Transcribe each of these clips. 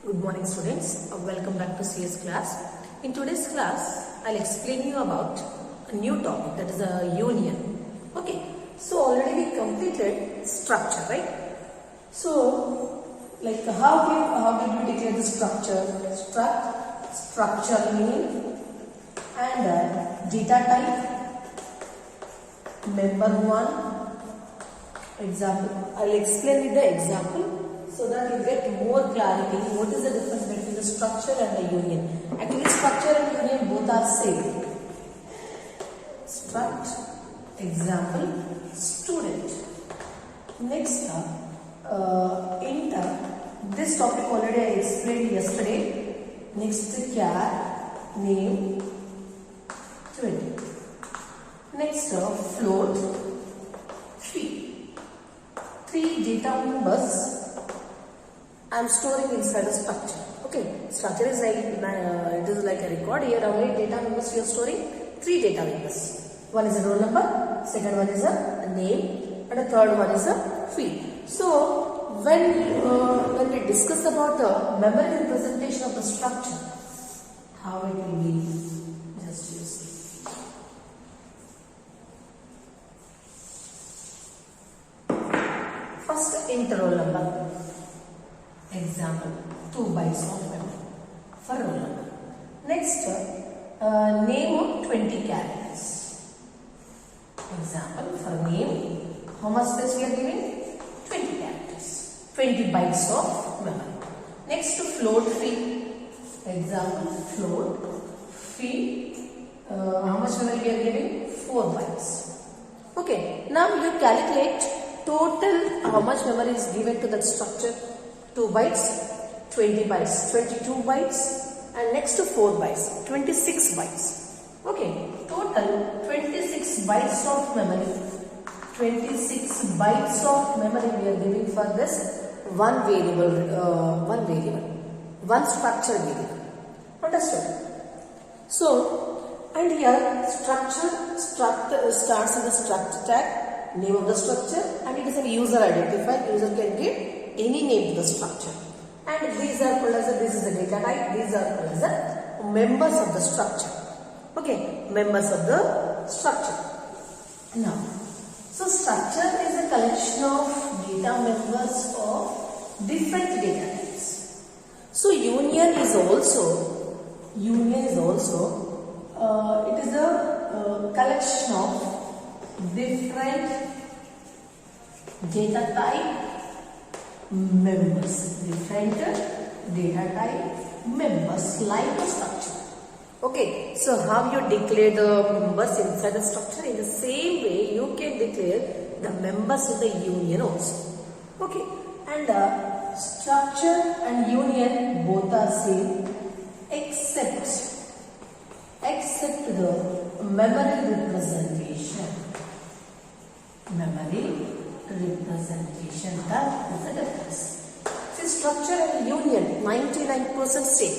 Good morning students, welcome back to CS class. In today's class, I'll explain you about a new topic, that is a union. Okay, so already we completed structure, right? So, like how did we declare the structure? Structure name and data type, member 1, example. I'll explain with the example so that you get more clarity. What is the difference between the structure and the union? Actually, structure and union both are same. Struct, example, student. Next up, inter. This topic already I explained yesterday. Next, char, name, 20. Next, float, fee. 3 data members I am storing inside a structure. Okay, structure is like it is like a record. Here how many data members you are storing? 3 data members. One is a roll number, second one is a name, and the third one is a field. So when we discuss about the memory representation of the structure, how it will be, just you see. First, enter roll number. Example, 2 bytes of memory for roll number. Next, name of 20 characters. Example, for name, how much space we are giving? 20 characters. 20 bytes of memory. Next, float fee. Example, float fee. How much memory we are giving? 4 bytes. Okay, now you calculate total how much memory is given to that structure. 2 bytes, 20 bytes, 22 bytes, and next to 4 bytes, 26 bytes. Okay, total 26 bytes of memory. 26 bytes of memory we are giving for this one structure variable. Understood? So, and here structure starts in the struct tag, name of the structure, and it is a user identifier. User can give any name to the structure, and these are called as this is the data type. These are called as the members of the structure. Okay, members of the structure. Now, so structure is a collection of data members of different data types. So union is also it is a collection of different data type members, different data type members like a structure. Okay, so how you declare the members inside the structure? In the same way you can declare the members in the union also. Okay, and structure and union both are same except the memory representation. That is the difference. See, structure and union 99% same.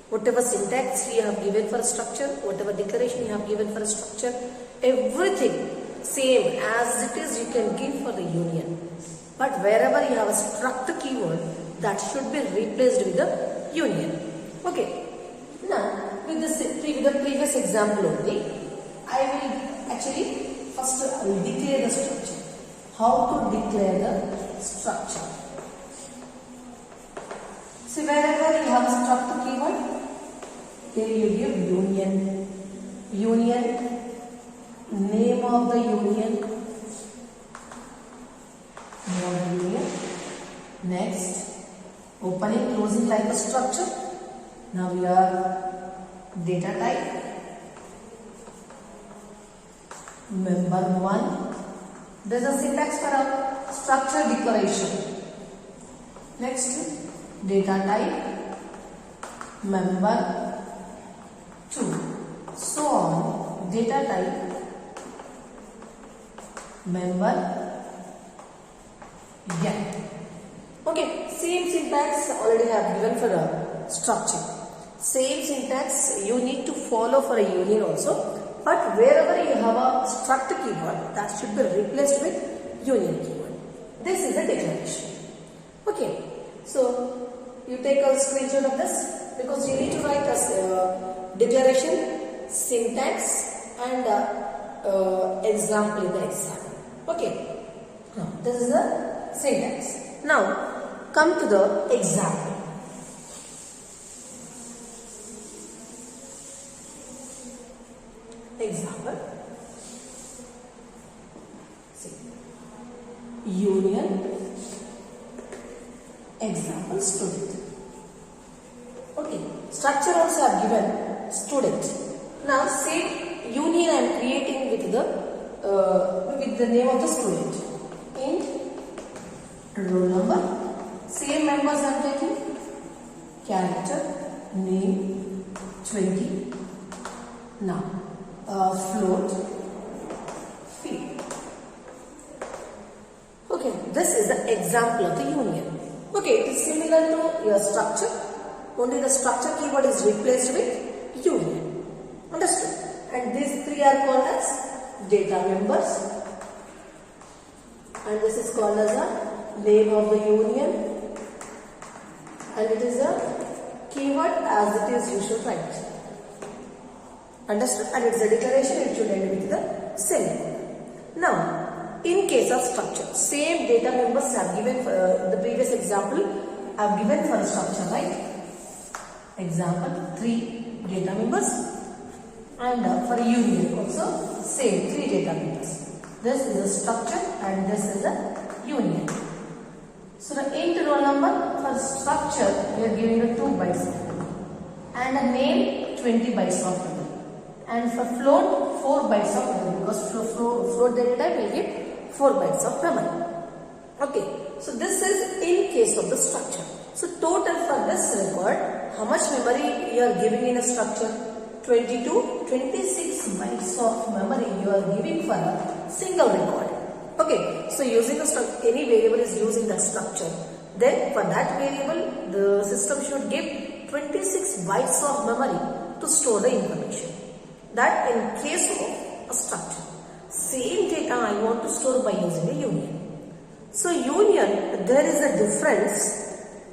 Whatever syntax we have given for a structure, whatever declaration you have given for a structure, everything same as it is you can give for the union. But wherever you have a struct keyword, that should be replaced with the union. Okay. Now with the previous example only, I will actually first I will declare the structure. How to declare the structure? See, wherever you have a struct keyword, here you give union, name of the union, next opening, closing like a structure. Now we are data type, member 1. There is a syntax for a structure declaration. Next, data type, member 2. So on, data type, member n. Okay, same syntax already have given for a structure. Same syntax you need to follow for a union also. But wherever you have a struct keyword, that should be replaced with union keyword. This is a declaration. Okay. So You take a screenshot of this because you need to write a declaration, syntax and example in the exam. Okay. Now this is the syntax. Now come to the example. Example. See. Union. Example student. Okay. Structure also I have given student. Now say union I am creating with the name of the student. Int roll number. Same members I am taking. Character, name, 20. Now float, field. Okay, this is the example of the union. Okay, it is similar to your structure. Only the structure keyword is replaced with union. Understood? And these three are called as data members. And this is called as a name of the union. And it is a keyword as it is you should write. Understood? And it's a declaration, it should end with the semicolon. Now, in case of structure, same data members I have given for the previous example, I have given for a structure, right? Example, 3 data members. And for union also, same 3 data members. This is a structure and this is a union. So the int roll number for structure, we are giving a 2 bytes of memory. And a name, 20 bytes of memory. And for float, 4 bytes of memory, because float data type will give 4 bytes of memory. Okay, so this is in case of the structure. So total for this record, how much memory you are giving in a structure? 26 bytes of memory you are giving for a single record. Okay, so using a any variable is used in that structure. Then for that variable, the system should give 26 bytes of memory to store the information. That in case of a structure. Same data I want to store by using a union. So union, there is a difference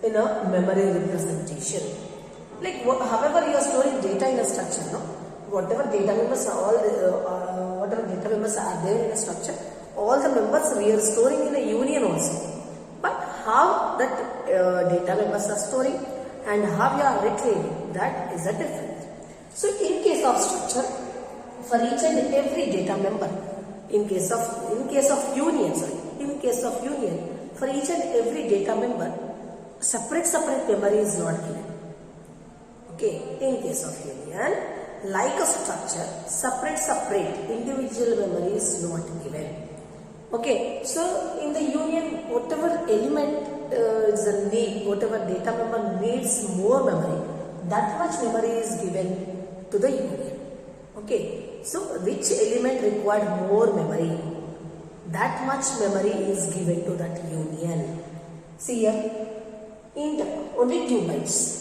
in a memory representation. Like however you are storing data in a structure, no? Whatever data members are there in a structure, all the members we are storing in a union also. But how that data members are storing and how you are retrieving, that is a difference. So in case of structure, for each and every data member, in case of union, for each and every data member, separate memory is not given. Okay, in case of union, like a structure, separate individual memory is not given. Okay, so in the union, whatever element is a need, whatever data member needs more memory, that much memory is given to the union. Okay, so which element required more memory, that much memory is given to that union. See here, int only 2 bytes.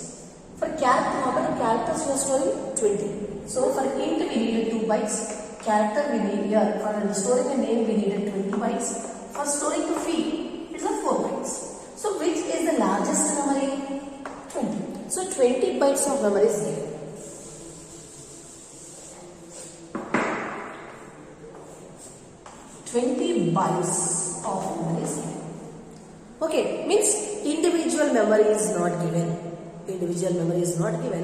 For character, how many characters you are storing? 20. So for int we needed 2 bytes. Character we need here. For storing a name we needed 20 bytes. For storing the field, it's a 4 bytes. So which is the largest memory? 20. So 20 bytes of memory is given. Bytes of memory is given. Okay, means individual memory is not given. Individual memory is not given.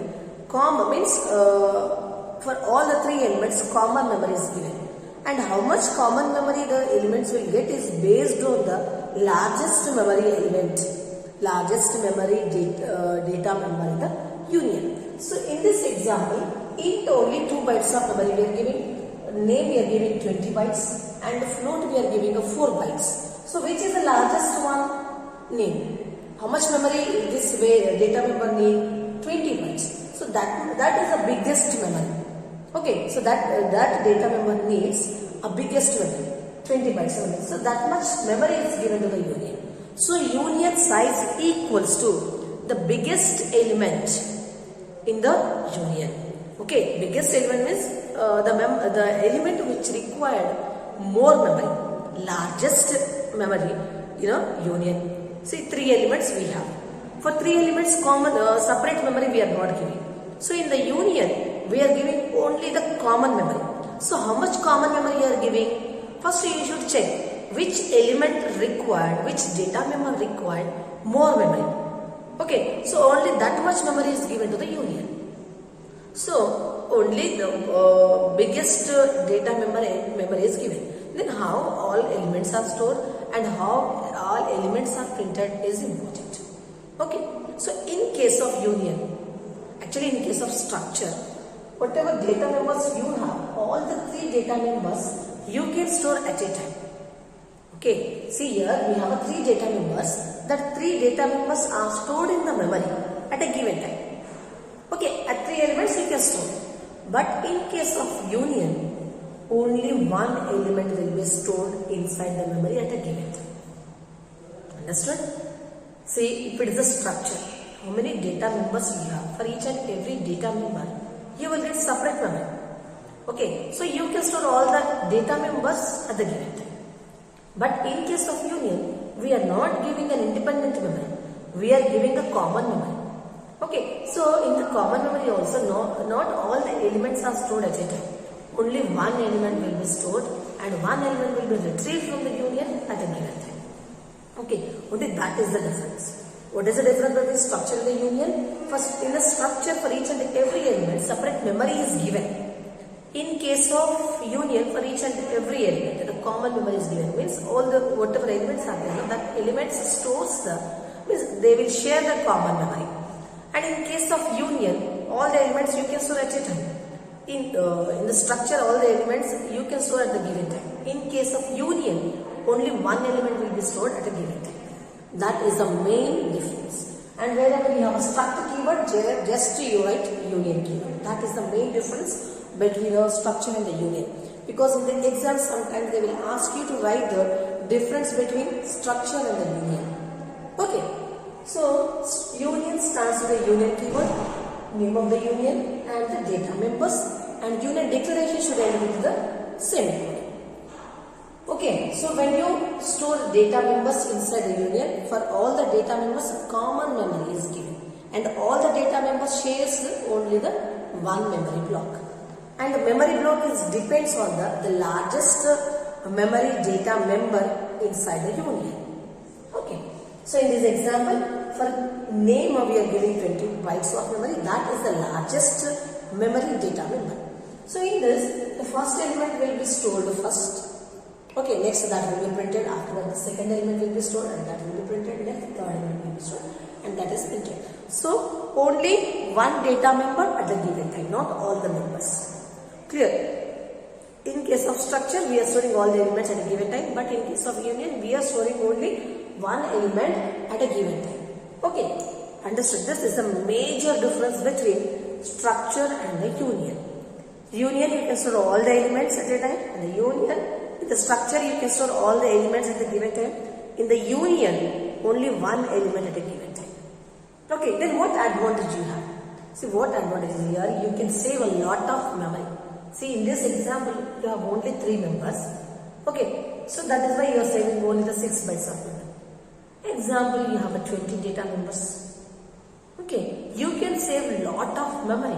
Common means for all the 3 elements, common memory is given. And how much common memory the elements will get is based on the largest memory element, largest memory data member in the union. So in this example, int only 2 bytes of memory we are giving. Name we are giving 20 bytes. And float we are giving a 4 bytes. So which is the largest one? Name. How much memory this way data member need? 20 bytes. So that is the biggest memory. Okay, so that data member needs a biggest memory, 20 bytes memory. So that much memory is given to the union. So union size equals to the biggest element in the union. Okay, biggest element means the element which required more memory, largest memory, union. See, 3 elements we have. For 3 elements common separate memory we are not giving. So in the union we are giving only the common memory. So how much common memory you are giving? First you should check which element required, which data member required more memory. Okay, so only that much memory is given to the union. So only the biggest data memory is given. Then how all elements are stored and how all elements are printed is important. Okay, so in case of union, actually in case of structure, whatever data members you have, all the 3 data members you can store at a time. Okay, see here we have 3 data members. That 3 data members are stored in the memory at a given time. Okay, at 3 elements you can store. But in case of union, only one element will be stored inside the memory at a given time. Understood? See, if it is a structure, how many data members you have? For each and every data member, you will get separate memory. Okay, so you can store all the data members at the given time. But in case of union, we are not giving an independent memory. We are giving a common memory. Okay, so in the common memory also, not all the elements are stored at a time. Only one element will be stored and one element will be retrieved from the union at a given time. Okay, only that is the difference. What is the difference between structure and the union? First, in the structure for each and every element, separate memory is given. In case of union, for each and every element, the common memory is given. Means all the whatever elements are there, that elements stores means they will share the common memory. And in case of union, all the elements you can store at a time. In the structure, all the elements you can store at the given time. In case of union, only one element will be stored at a given time. That is the main difference. And wherever you have a structure keyword, just you write union keyword. That is the main difference between the structure and the union. Because in the exam sometimes they will ask you to write the difference between structure and the union. Okay. So union stands for the union keyword, name of the union and the data members, and union declaration should end with the semicolon. Okay, so when you store data members inside the union, for all the data members common memory is given and all the data members shares only the one memory block. And the memory block depends on the largest memory data member inside the union. Okay, so in this example, for name we are giving 20 bytes of memory. That is the largest memory data member. So in this, the first element will be stored first. Okay, next that will be printed. After that, the second element will be stored and that will be printed. Next, third element will be stored and that is printed. So only one data member at the given time, not all the members. Clear? In case of structure, we are storing all the elements at a given time, but in case of union, we are storing only one element at a given time. Okay, understood. This is the major difference between structure and the union. Union, you can store all the elements at a time. In the union, in the structure, you can store all the elements at the given time. In the union, only one element at a given time. Okay, then what advantage you have? See what advantage is here? You can save a lot of memory. See, in this example, you have only 3 members. Okay, so that is why you are saving only the 6 bytes of memory. Example, you have a 20 data members. Okay, you can save lot of memory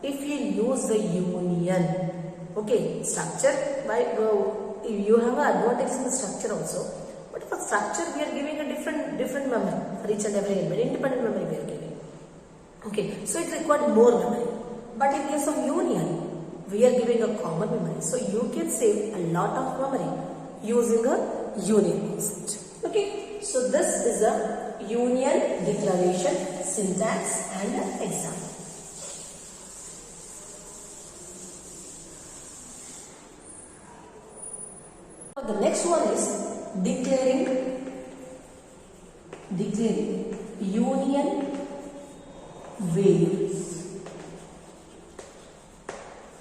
if you use the union. Okay, structure, you have an advantage in the structure also. But for structure, we are giving a different memory for each and every element. Independent memory we are giving. Okay, so it required more memory. But in case of union, we are giving a common memory. So you can save a lot of memory using a union concept. Okay, so this is a union declaration, syntax and example. The next one is declaring union variables.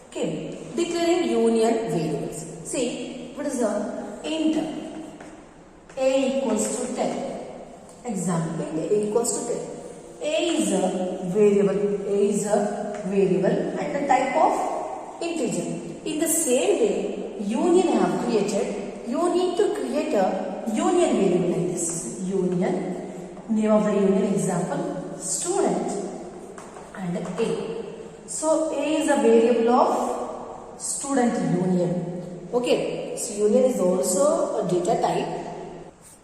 Okay, declaring union variables. See, what is a int a equals to 10. Example, int a equals to 10. A is a variable and the type of integer. In the same way, union have created, you need to create a union variable like this. Union Name of the union example, student and A. So A is a variable of student union. Okay, so union is also a data type.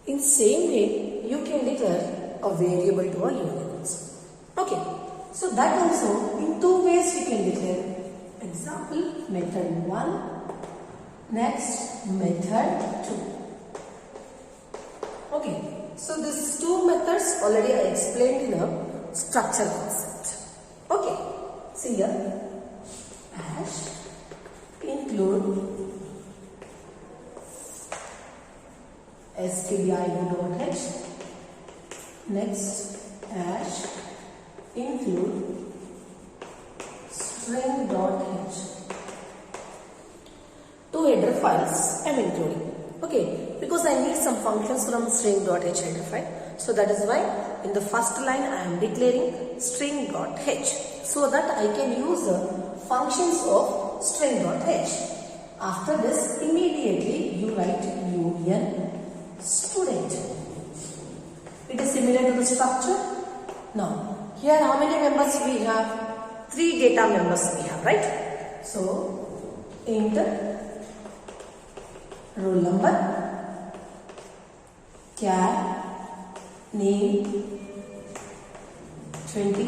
In same way, you can declare a variable to a union. Okay, so that also in two ways we can declare. Example, method 1, next method 2. Okay, so these two methods already I explained in a structure concept. Okay, see here, hash include stdio.h, next hash include string.h. Two header files I am including. Okay, because I need some functions from string.h header file. So that is why in the first line I am declaring string.h so that I can use the functions of string.h. After this, immediately you write union student. It is similar to the structure. Now, here how many members we have? 3 data members we have, right? So, int roll number, char, name 20,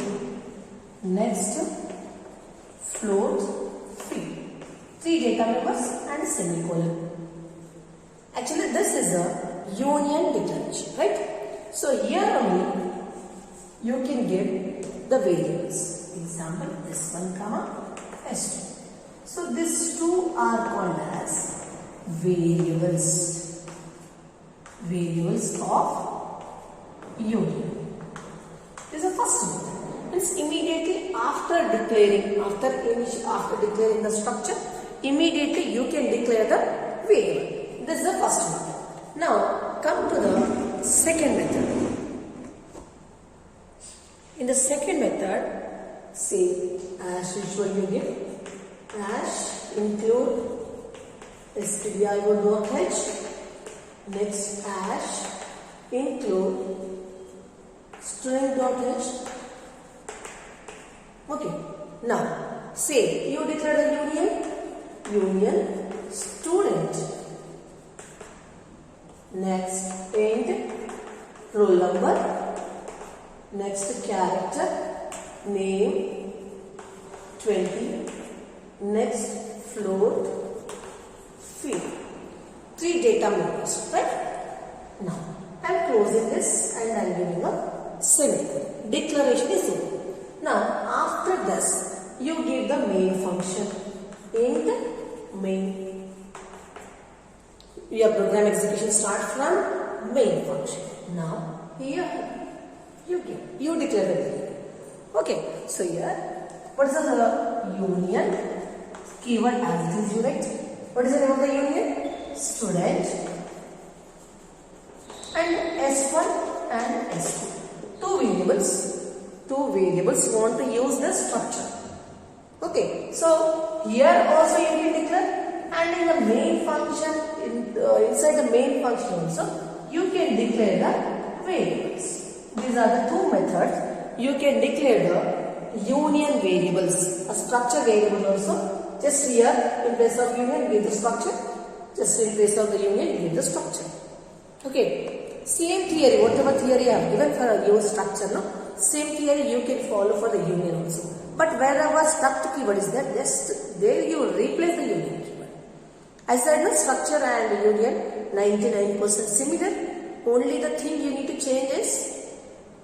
next float, field. 3 data members and semicolon. Actually, this is a union declaration, right? So here only you can give the variables. Example, this one comma s2. So these two are called as variables of union. This is the first one. Means immediately after declaring the structure, immediately you can declare the variable. This is the first one. Now come to the second method. In the second method, say as usual you give hash include stdio.h, next hash include string.h. Okay, now say you declare the union student, next int roll number, next character name 20, next float field. 3 data members, right? Now I am closing this and I am giving a semicolon. Declaration is over. Now after this you give the main function, int main. Your program execution starts from main function. Now here you declare the variable. Okay, so here what is the union? Keyword as it is you write. What is the name of the union? Student and S1 and S2. Two variables want to use the structure. Okay, so here also you can declare, and in the main function, inside the main function also, you can declare the variables. These are the two methods. You can declare the union variables, a structure variable also. Just here, in place of union, give the structure. Just in place of the union, give the structure. Okay. Same theory, whatever theory I have given for a new structure, no? Same theory you can follow for the union also. But wherever struct keyword is there, just there you will replace the union keyword. I said no, structure and union 99% similar. Only the thing you need to change is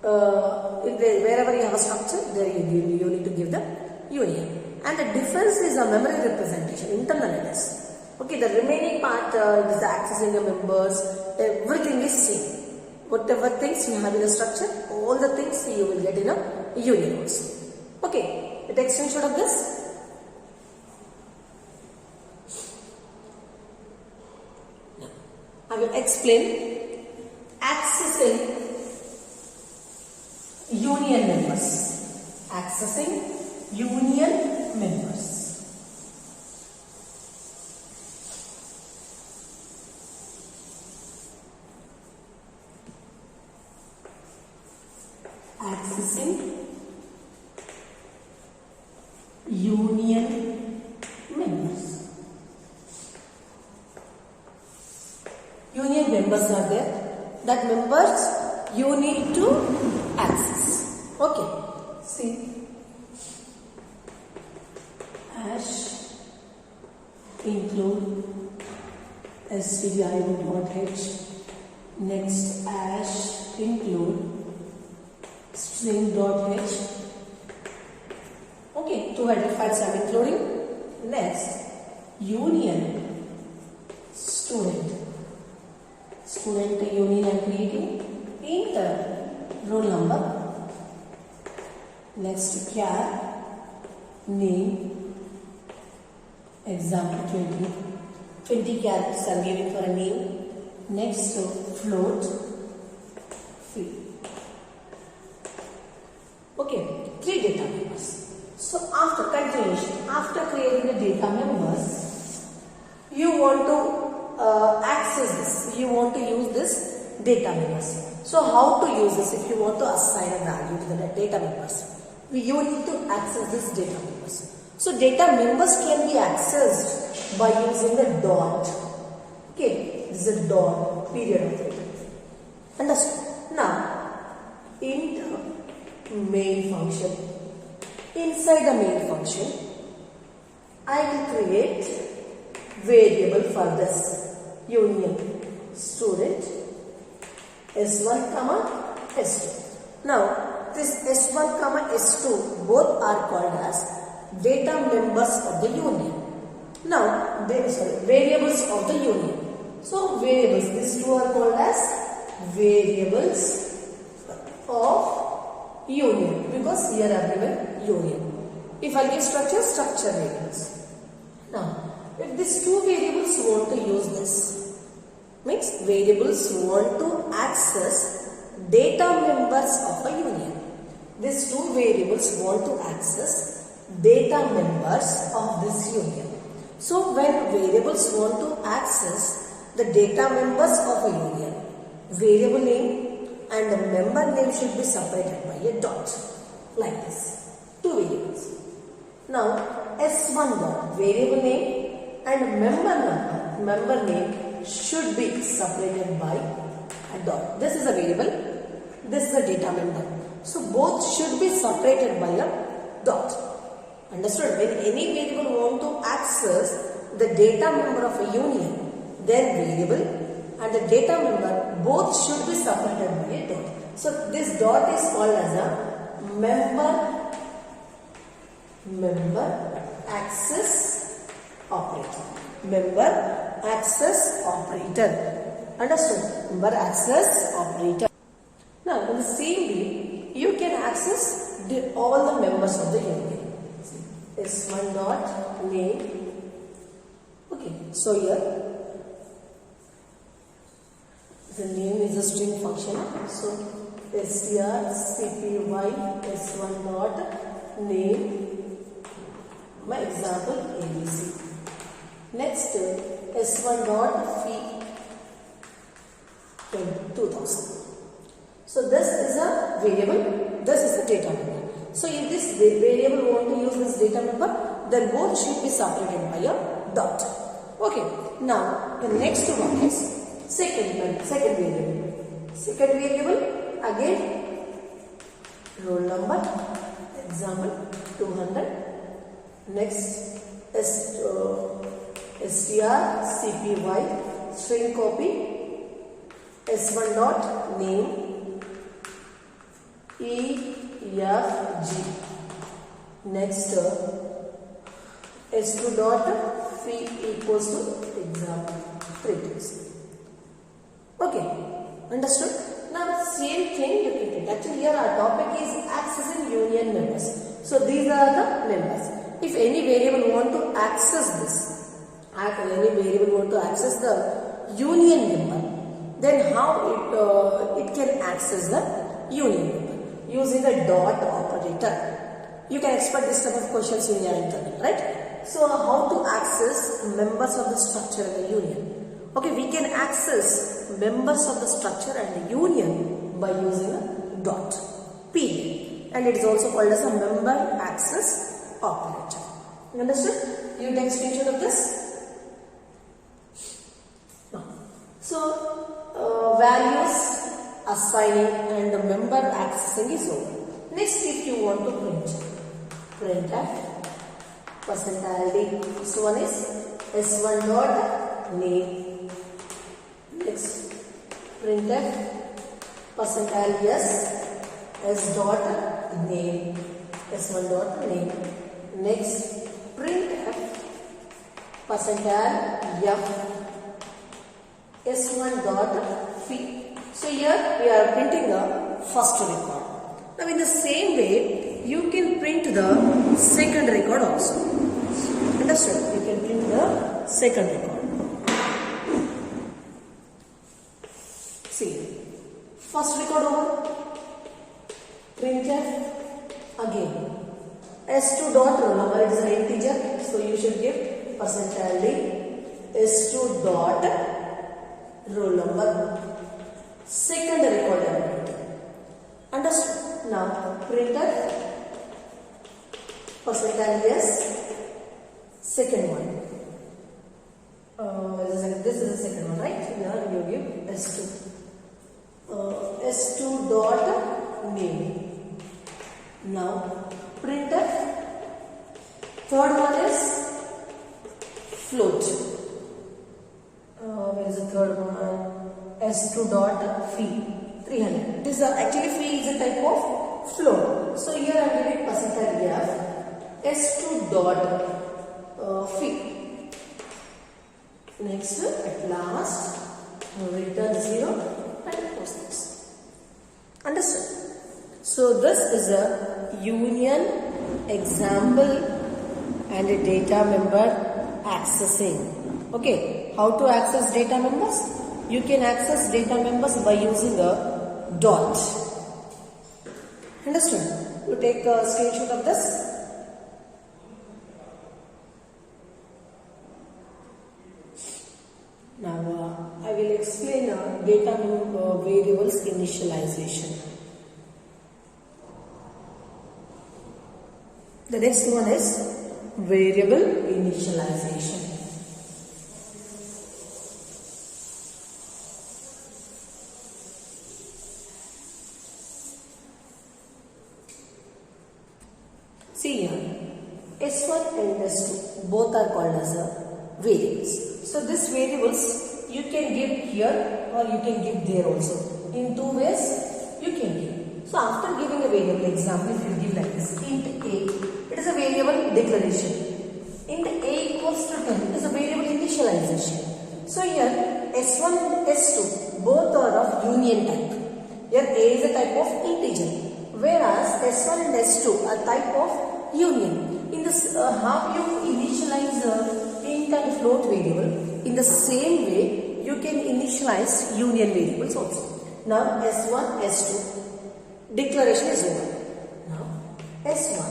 wherever you have a structure, there you need to give the union. And the difference is a memory representation, internal address. Okay, the remaining part is accessing the members, everything is same. Whatever things you have in a structure, all the things you will get in a union also. Okay, the extension of this. Now, I will explain accessing union members. Accessing union members. union members. Union members are there. That members you need to access. Okay. See. Hash include stdio.h. Next hash include string.h. Okay, two header files I'm including. Next, union student. Student union I'm creating. Enter roll number. Next, char name. Example 20. 20 characters are given for a name. Next, float. Field. Okay, 3 data members. So after continuation, after creating the data members, you want to access this. You want to use this data members. So how to use this? If you want to assign a value to the data members, you need to access this data members. So data members can be accessed by using the dot. Okay, this is a dot period operator. Understood? Now, int main function. Inside the main function, I will create variable for this union student s1 comma s2. Now, this s1 comma s2 both are called as data members of the union. Now, variables of the union. So, variables, these two are called as variables of union because here are given union. If I give structure, structure variables. Now, if these two variables want to use this, means variables want to access data members of a union. These two variables want to access data members of this union. So when variables want to access the data members of a union, variable name and the member name should be separated by a dot, like this. Two variables. Now s1 dot variable name and member name should be separated by a dot. This is a variable, this is a data member. So both should be separated by a dot. Understood? When any variable want to access the data member of a union, then variable and the data member both should be separated by a dot. So this dot is called as a member access operator. Member access operator. Understood? Member access operator. Now in the same way, you can access all the members of the union. S1 dot name. Okay, so here the name is a string function. So strcpy s1 dot name. My example ABC. Next s1 dot fee 2000. So this is a variable. This is the data member. So if this variable want to use this data member, then both should be separated by a dot. Okay. Now the next one is second variable. Second variable again roll number. Example 200. Next strcpy string copy s1 dot name EFG. Next s2 dot fee equals to example 3 times. Okay, understood? Now same thing you can take. Actually here our topic is accessing union members. So these are the members. If any variable want to access this, the union member, then how it can access the union member? Using a dot operator. You can expect this type of questions in your interview, right? So how to access members of the structure and the union? Okay, we can access members of the structure and the union by using a dot, period. And it is also called as a member access operator. You understood? You take screenshot of this. No. So values assigning and the member accessing is over. Next, if you want to print at percentage. So one is S1 dot name. Next, print at percentage S dot name. S1 dot name. Next, print at percentage F S1 dot fee. So here we are printing the first record. Now in the same way, you can print the second record also. Understood? You can print the second record. See, first record over. Print again. S2 dot roll number, it is an integer, so you should give percentage S2 dot roll number. Second record element. Understood? Now printer percentage second one. This is the second one, right? Here you give S2. S2 dot name. Now printer. Third one is float. Where is the third one? S2 dot fee 300. This is actually fee is a type of float. So here I am giving percentage F S2 dot fee. Next, at last, return 0 and post this. Understood? So this is a union example and a data member accessing. Okay, how to access data members? You can access data members by using a dot. Understood? You take a screenshot of this. Now I will explain data variables initialization. The next one is variable initialization. See here, S1 and S2 both are called as variables. So these variables you can give here or you can give there also. In two ways you can give. So after giving a variable, example if you give like this, int A, it is a variable declaration. Int A equals to 10 is a variable initialization. So here S1 and S2 both are of union type. Here A is a type of integer, whereas S1 and S2 are type of union. In this, how you initialize int and float variable? In the same way, you can initialize union variables also. Now S1, S2, declaration is over. Now S1,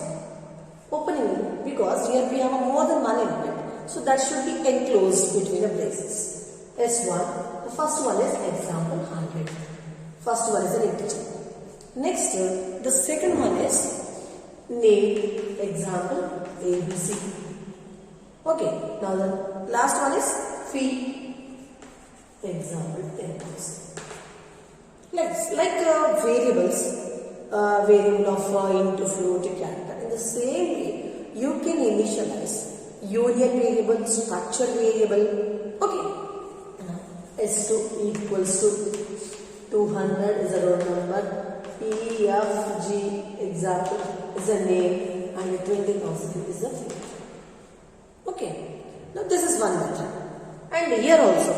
opening because here we have more than one element, so that should be enclosed between the braces. S1, the first one is example 100. First one is an integer. Next, the second one is name, example ABC. Okay, now the last one is fee, example 10,000. Like variables, variable of int, float, character. In the same way, you can initialize union variable, structure variable. Okay, S2 equals to 200 is a roll number. E, F, G, example is a name, and 20,000 is a fee. Okay, now this is one method. And here also,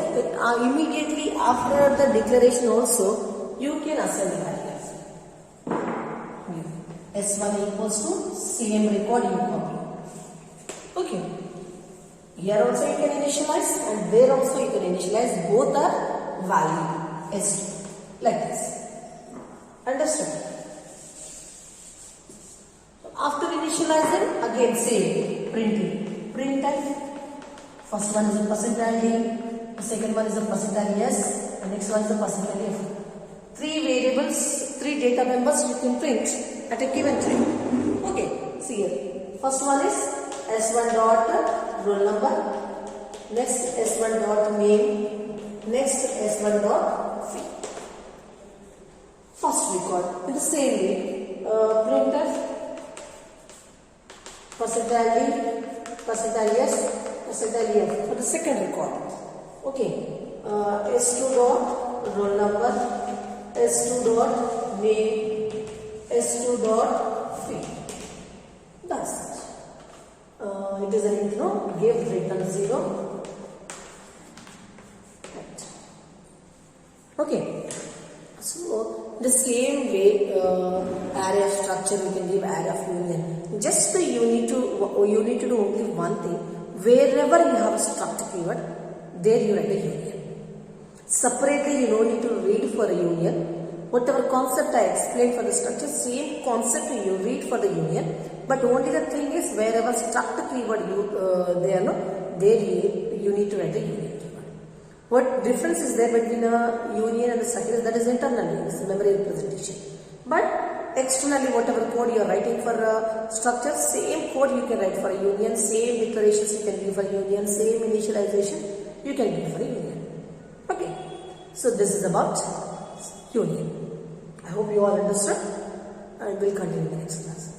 immediately after the declaration also, you can assign the values. S1 equals to same record you copy. Okay, here also you can initialize, and there also you can initialize. Both are value S2, like this. Understood? After initializing, again same printing. Print type. First one is a percentage, the second one is a percentage S, and next one is a percentage F. Three variables, three data members you can print at a given time. Okay, see here. First one is S1 dot roll number, next S1 dot name, next S1 dot fee. First record. In the same way, printf percentile yes, percentile yes for the second record. Okay. S2 dot roll number, S2 dot name, S2 dot fee. That's it. It is an intro, give return 0. Right. Okay. So the same way, array of structure we can give array of union. Just you need to do only one thing. Wherever you have a struct keyword, there you write a union. Separately, you don't need to read for a union. Whatever concept I explained for the structure, same concept you read for the union. But only the thing is, wherever struct keyword there you need to write a union keyword. What difference is there between a union and a structure? That is internally, it's memory representation. But externally, whatever code you are writing for a structure, same code you can write for a union, same declarations you can give for a union, same initialization you can give for a union. Okay, so this is about union. I hope you all understood, and we'll continue in the next class.